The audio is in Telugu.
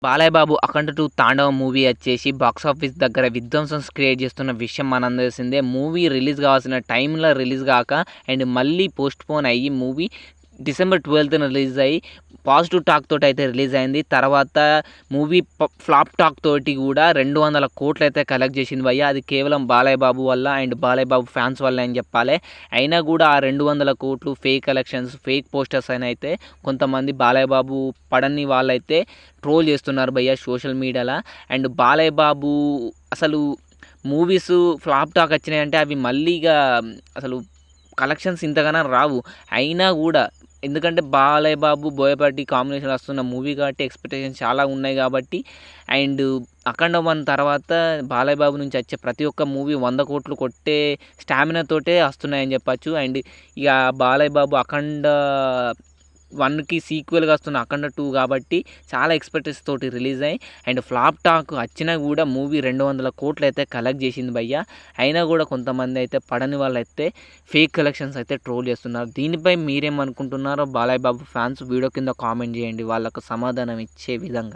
బాలయ్య బాబు 'అఖండ 2 తాండవం' మూవీ వచ్చేసి బాక్సాఫీస్ దగ్గర విధ్వంసం క్రియేట్ చేస్తున్న విషయం మనందరికీ తెలిసిందే. మూవీ రిలీజ్ కావాల్సిన టైంలో రిలీజ్ గాక అండ్ మళ్ళీ పోస్ట్‌పోన్ అయ్యి మూవీ డిసెంబర్ 12థ్ రిలీజ్ అయ్యి పాజిటివ్ టాక్ తోటి అయితే రిలీజ్ అయింది. తర్వాత మూవీ ఫ్లాప్ టాక్ తోటి కూడా 200 కోట్లయితే కలెక్ట్ చేసింది భయ్యా. అది కేవలం బాలయ్య బాబు వల్ల అండ్ బాలయ్య బాబు ఫ్యాన్స్ వల్లే అని చెప్పాలి. అయినా కూడా ఆ 200 కోట్లు ఫేక్ కలెక్షన్స్, ఫేక్ పోస్టర్స్ అని అయితే కొంతమంది బాలయ్య బాబు పడని వాళ్ళైతే ట్రోల్ చేస్తున్నారు భయ్యా సోషల్ మీడియాలో. అండ్ బాలయ్య బాబు అసలు మూవీస్ ఫ్లాప్ టాక్ వచ్చినాయంటే అవి మళ్ళీ అసలు కలెక్షన్స్ ఇంతగానం రావు. అయినా కూడా ఎందుకంటే బాలయ్య బాబు, బోయపాటి కాంబినేషన్ వస్తున్న మూవీ కాబట్టి ఎక్స్‌పెక్టేషన్స్ చాలా ఉన్నాయి కాబట్టి అండ్ 'అఖండ 1' తర్వాత బాలయ్య బాబు నుంచి వచ్చే ప్రతి ఒక్క మూవీ 100 కోట్లు కొట్టే స్టామినా తోటే వస్తున్నాయని చెప్పొచ్చు. అండ్ ఇక బాలయ్య బాబు 'అఖండ 1'కి సీక్వెల్‌గా వస్తున్న 'అఖండ 2' కాబట్టి చాలా ఎక్స్‌పెక్టేషన్స్ తోటి రిలీజ్ అయ్యి అండ్ ఫ్లాప్ టాక్ వచ్చినా కూడా మూవీ 200 కోట్లయితే కలెక్ట్ చేసింది భయ్యా. అయినా కూడా కొంతమంది అయితే పడని వాళ్ళైతే ఫేక్ కలెక్షన్స్ అయితే ట్రోల్ చేస్తున్నారు. దీనిపై మీరేమనుకుంటున్నారో బాలయ్య బాబు ఫ్యాన్స్ వీడియో కింద కామెంట్ చేయండి వాళ్ళకు సమాధానం ఇచ్చే విధంగా.